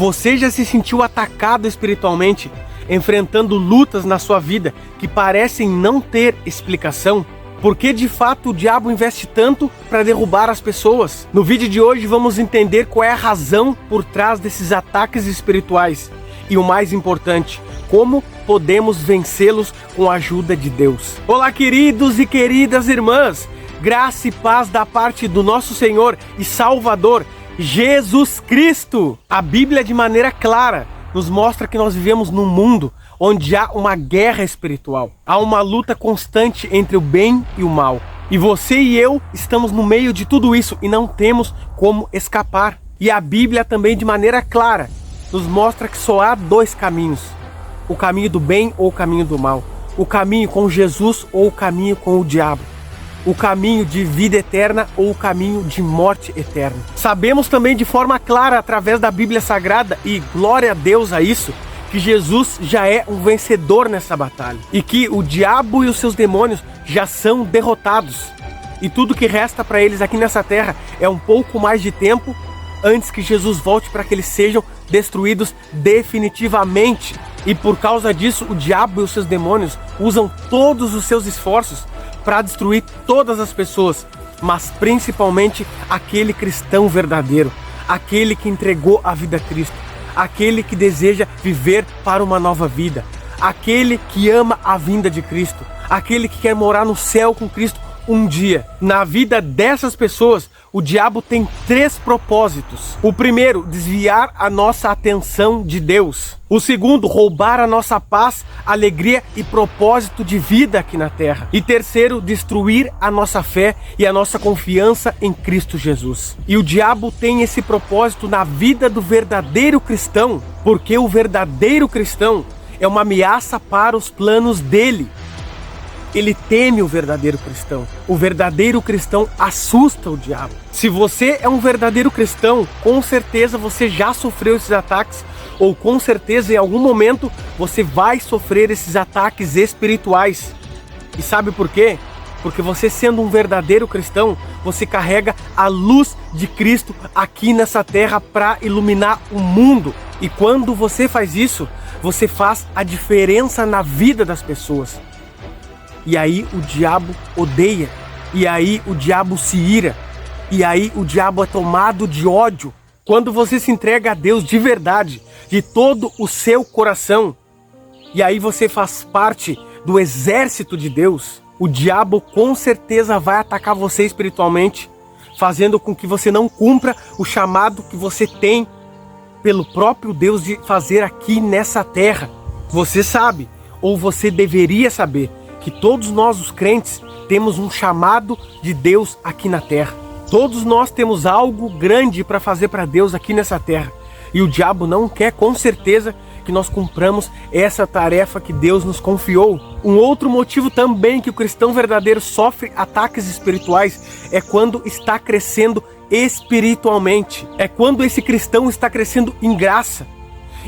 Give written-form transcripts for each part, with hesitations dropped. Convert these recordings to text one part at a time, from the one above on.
Você já se sentiu atacado espiritualmente, enfrentando lutas na sua vida que parecem não ter explicação? Por que de fato o diabo investe tanto para derrubar as pessoas? No vídeo de hoje vamos entender qual é a razão por trás desses ataques espirituais e o mais importante, como podemos vencê-los com a ajuda de Deus. Olá, queridos e queridas irmãs, graça e paz da parte do nosso Senhor e Salvador Jesus Cristo. A Bíblia, de maneira clara, nos mostra que nós vivemos num mundo onde há uma guerra espiritual. Há uma luta constante entre o bem e o mal. E você e eu estamos no meio de tudo isso e não temos como escapar. E a Bíblia também, de maneira clara, nos mostra que só há dois caminhos: o caminho do bem ou o caminho do mal, o caminho com Jesus ou o caminho com o diabo, o caminho de vida eterna ou o caminho de morte eterna. Sabemos também de forma clara através da Bíblia Sagrada, e glória a Deus a isso, que Jesus já é um vencedor nessa batalha e que o diabo e os seus demônios já são derrotados, e tudo que resta para eles aqui nessa terra é um pouco mais de tempo antes que Jesus volte para que eles sejam destruídos definitivamente. E por causa disso, o diabo e os seus demônios usam todos os seus esforços para destruir todas as pessoas, mas principalmente aquele cristão verdadeiro, aquele que entregou a vida a Cristo, aquele que deseja viver para uma nova vida, aquele que ama a vinda de Cristo, aquele que quer morar no céu com Cristo um dia. Na vida dessas pessoas, o diabo tem três propósitos. O primeiro, desviar a nossa atenção de Deus. O segundo, roubar a nossa paz, alegria e propósito de vida aqui na terra. E terceiro, destruir a nossa fé e a nossa confiança em Cristo Jesus. E o diabo tem esse propósito na vida do verdadeiro cristão, porque o verdadeiro cristão é uma ameaça para os planos dele. Ele teme o verdadeiro cristão. O verdadeiro cristão assusta o diabo. Se você é um verdadeiro cristão, com certeza você já sofreu esses ataques, ou com certeza em algum momento você vai sofrer esses ataques espirituais. E sabe por quê? Porque você, sendo um verdadeiro cristão, você carrega a luz de Cristo aqui nessa terra para iluminar o mundo. E quando você faz isso, você faz a diferença na vida das pessoas. E aí o diabo odeia, e aí o diabo se ira, e aí o diabo é tomado de ódio. Quando você se entrega a Deus de verdade, de todo o seu coração, e aí você faz parte do exército de Deus, o diabo com certeza vai atacar você espiritualmente, fazendo com que você não cumpra o chamado que você tem pelo próprio Deus de fazer aqui nessa terra. Você sabe, ou você deveria saber, que todos nós, os crentes, temos um chamado de Deus aqui na terra. Todos nós temos algo grande para fazer para Deus aqui nessa terra. E o diabo não quer, com certeza, que nós cumpramos essa tarefa que Deus nos confiou. Um outro motivo também que o cristão verdadeiro sofre ataques espirituais é quando está crescendo espiritualmente. É quando esse cristão está crescendo em graça,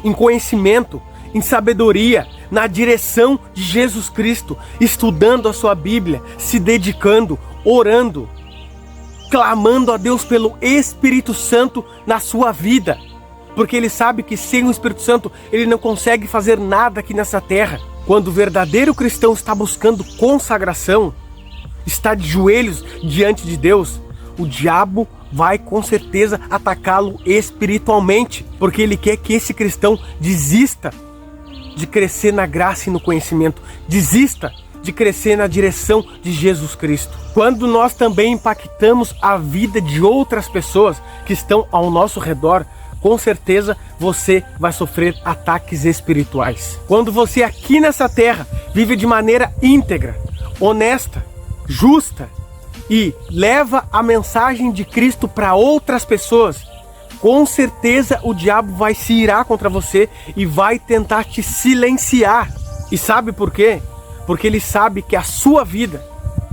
em conhecimento, em sabedoria, na direção de Jesus Cristo, estudando a sua Bíblia, se dedicando, orando, clamando a Deus pelo Espírito Santo na sua vida, porque ele sabe que sem o Espírito Santo ele não consegue fazer nada aqui nessa terra. Quando o verdadeiro cristão está buscando consagração, está de joelhos diante de Deus, o diabo vai com certeza atacá-lo espiritualmente, porque ele quer que esse cristão desista de crescer na graça e no conhecimento, desista de crescer na direção de Jesus Cristo. Quando nós também impactamos a vida de outras pessoas que estão ao nosso redor, com certeza você vai sofrer ataques espirituais. Quando você aqui nessa terra vive de maneira íntegra, honesta, justa e leva a mensagem de Cristo para outras pessoas, com certeza o diabo vai se irar contra você e vai tentar te silenciar. E sabe por quê? Porque ele sabe que a sua vida,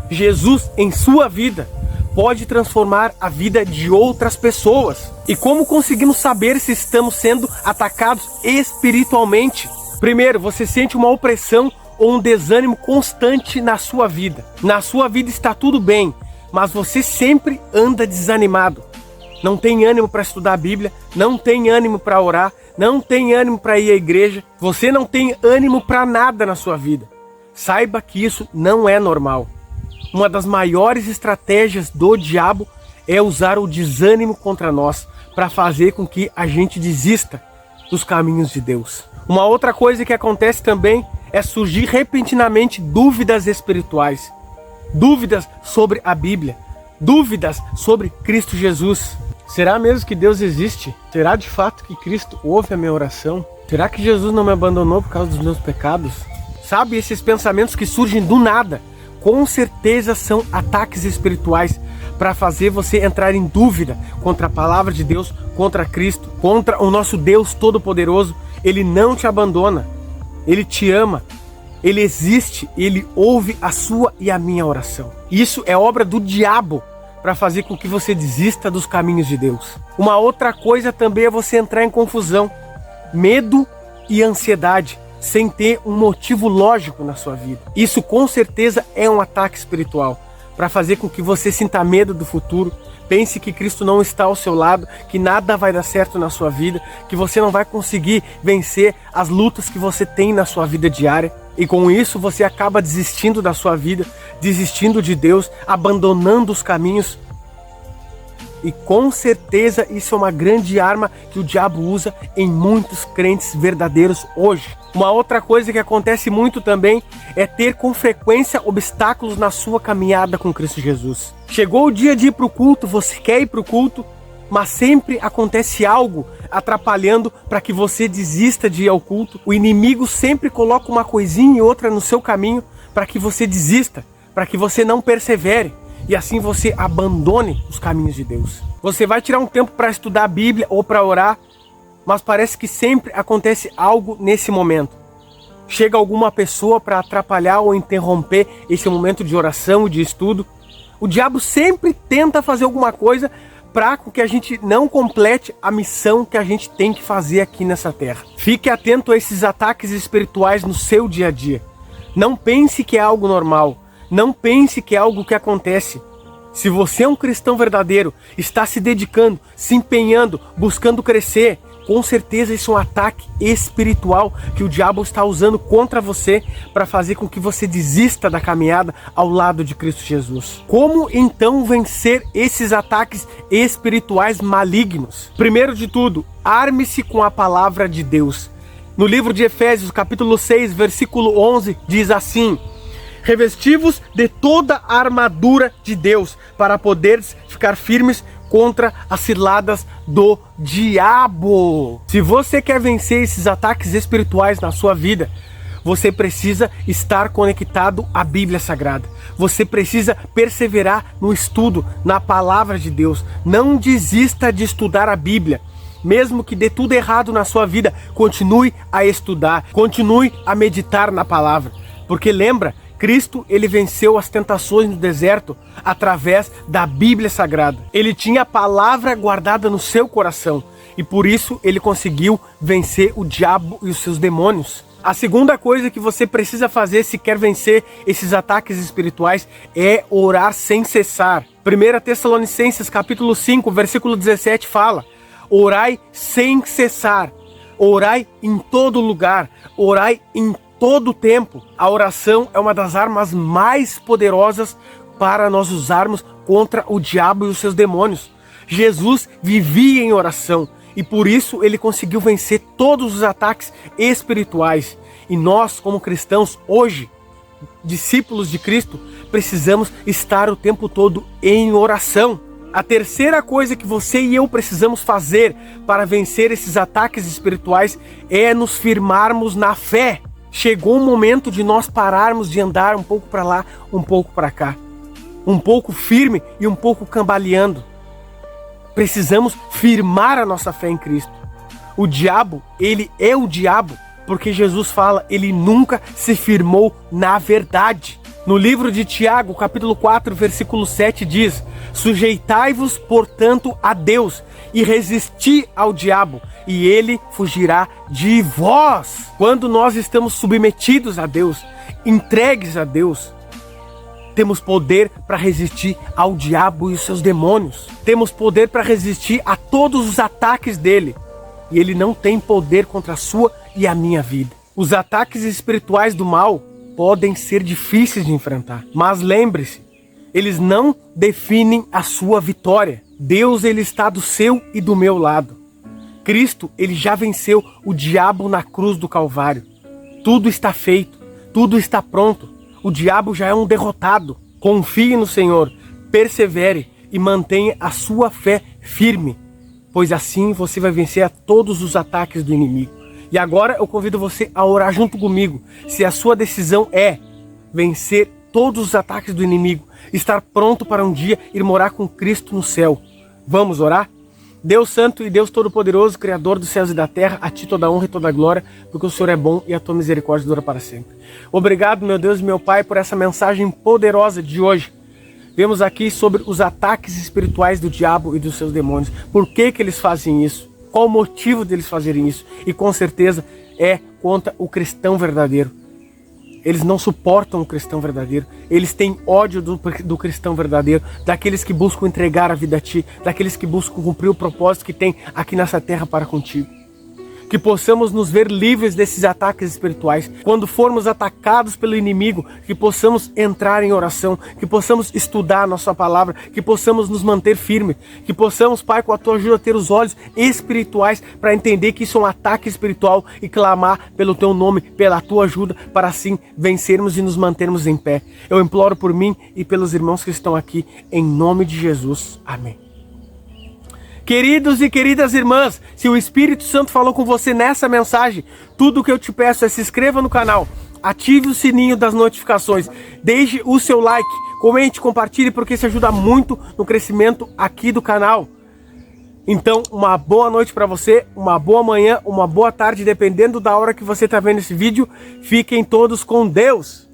Jesus em sua vida, pode transformar a vida de outras pessoas. E como conseguimos saber se estamos sendo atacados espiritualmente? Primeiro, você sente uma opressão ou um desânimo constante na sua vida. Na sua vida está tudo bem, mas você sempre anda desanimado. Não tem ânimo para estudar a Bíblia, não tem ânimo para orar, não tem ânimo para ir à igreja, você não tem ânimo para nada na sua vida, saiba que isso não é normal. Uma das maiores estratégias do diabo é usar o desânimo contra nós para fazer com que a gente desista dos caminhos de Deus. Uma outra coisa que acontece também é surgir repentinamente dúvidas espirituais, dúvidas sobre a Bíblia, dúvidas sobre Cristo Jesus. Será mesmo que Deus existe? Será de fato que Cristo ouve a minha oração? Será que Jesus não me abandonou por causa dos meus pecados? Sabe, esses pensamentos que surgem do nada, com certeza são ataques espirituais para fazer você entrar em dúvida contra a palavra de Deus, contra Cristo, contra o nosso Deus Todo-Poderoso. Ele não te abandona, Ele te ama, Ele existe, Ele ouve a sua e a minha oração. Isso é obra do diabo para fazer com que você desista dos caminhos de Deus. Uma outra coisa também é você entrar em confusão, medo e ansiedade, sem ter um motivo lógico na sua vida. Isso com certeza é um ataque espiritual, para fazer com que você sinta medo do futuro, pense que Cristo não está ao seu lado, que nada vai dar certo na sua vida, que você não vai conseguir vencer as lutas que você tem na sua vida diária. E com isso você acaba desistindo da sua vida, desistindo de Deus, abandonando os caminhos. E com certeza isso é uma grande arma que o diabo usa em muitos crentes verdadeiros hoje. Uma outra coisa que acontece muito também é ter com frequência obstáculos na sua caminhada com Cristo Jesus. Chegou o dia de ir para o culto, você quer ir para o culto, mas sempre acontece algo atrapalhando para que você desista de ir ao culto. O inimigo sempre coloca uma coisinha e outra no seu caminho para que você desista, para que você não persevere e assim você abandone os caminhos de Deus. Você vai tirar um tempo para estudar a Bíblia ou para orar, mas parece que sempre acontece algo nesse momento. Chega alguma pessoa para atrapalhar ou interromper esse momento de oração e de estudo. O diabo sempre tenta fazer alguma coisa para que a gente não complete a missão que a gente tem que fazer aqui nessa terra. Fique atento a esses ataques espirituais no seu dia a dia. Não pense que é algo normal. Não pense que é algo que acontece. Se você é um cristão verdadeiro, está se dedicando, se empenhando, buscando crescer, com certeza isso é um ataque espiritual que o diabo está usando contra você para fazer com que você desista da caminhada ao lado de Cristo Jesus. Como então vencer esses ataques espirituais malignos? Primeiro de tudo, arme-se com a palavra de Deus. No livro de Efésios, capítulo 6, versículo 11, diz assim: revesti-vos de toda a armadura de Deus, para poderes ficar firmes contra as ciladas do diabo. Se você quer vencer esses ataques espirituais na sua vida, você precisa estar conectado à Bíblia Sagrada. Você precisa perseverar no estudo, na palavra de Deus. Não desista de estudar a Bíblia. Mesmo que dê tudo errado na sua vida, continue a estudar, continue a meditar na palavra. Porque lembra, Cristo, ele venceu as tentações no deserto através da Bíblia Sagrada. Ele tinha a palavra guardada no seu coração e por isso ele conseguiu vencer o diabo e os seus demônios. A segunda coisa que você precisa fazer se quer vencer esses ataques espirituais é orar sem cessar. 1 Tessalonicenses capítulo 5, versículo 17 fala: orai sem cessar, orai em todo lugar, orai em todo o tempo. A oração é uma das armas mais poderosas para nós usarmos contra o diabo e os seus demônios. Jesus vivia em oração e por isso ele conseguiu vencer todos os ataques espirituais. E nós, como cristãos, hoje, discípulos de Cristo, precisamos estar o tempo todo em oração. A terceira coisa que você e eu precisamos fazer para vencer esses ataques espirituais é nos firmarmos na fé. Chegou o momento de nós pararmos de andar um pouco para lá, um pouco para cá. Um pouco firme e um pouco cambaleando. Precisamos firmar a nossa fé em Cristo. O diabo, ele é o diabo, porque Jesus fala, ele nunca se firmou na verdade. No livro de Tiago, capítulo 4, versículo 7 diz: sujeitai-vos, portanto, a Deus e resisti ao diabo, e ele fugirá de vós. Quando nós estamos submetidos a Deus, entregues a Deus, temos poder para resistir ao diabo e os seus demônios. Temos poder para resistir a todos os ataques dele. e ele não tem poder contra a sua e a minha vida. Os ataques espirituais do mal podem ser difíceis de enfrentar, mas lembre-se, eles não definem a sua vitória. Deus, ele está do seu e do meu lado. Cristo, ele já venceu o diabo na cruz do Calvário. Tudo está feito, tudo está pronto. O diabo já é um derrotado. Confie no Senhor, persevere e mantenha a sua fé firme, pois assim você vai vencer a todos os ataques do inimigo. E agora eu convido você a orar junto comigo. Se a sua decisão é vencer todos os ataques do inimigo, estar pronto para um dia ir morar com Cristo no céu. Vamos orar? Deus Santo e Deus Todo-Poderoso, Criador dos céus e da terra, a Ti toda a honra e toda a glória, porque o Senhor é bom e a Tua misericórdia dura para sempre. Obrigado, meu Deus e meu Pai, por essa mensagem poderosa de hoje. Vemos aqui sobre os ataques espirituais do diabo e dos seus demônios. Por que eles fazem isso? Qual o motivo deles fazerem isso? E com certeza é contra o cristão verdadeiro. Eles não suportam o cristão verdadeiro. Eles têm ódio do cristão verdadeiro, daqueles que buscam entregar a vida a Ti, daqueles que buscam cumprir o propósito que tem aqui nessa terra para contigo. Que possamos nos ver livres desses ataques espirituais. Quando formos atacados pelo inimigo, que possamos entrar em oração, que possamos estudar a nossa palavra, que possamos nos manter firmes, que possamos, Pai, com a Tua ajuda, ter os olhos espirituais para entender que isso é um ataque espiritual e clamar pelo Teu nome, pela Tua ajuda, para assim vencermos e nos mantermos em pé. Eu imploro por mim e pelos irmãos que estão aqui, em nome de Jesus. Amém. Queridos e queridas irmãs, se o Espírito Santo falou com você nessa mensagem, tudo o que eu te peço é se inscreva no canal, ative o sininho das notificações, deixe o seu like, comente, compartilhe, porque isso ajuda muito no crescimento aqui do canal. Então, uma boa noite para você, uma boa manhã, uma boa tarde, dependendo da hora que você está vendo esse vídeo. Fiquem todos com Deus!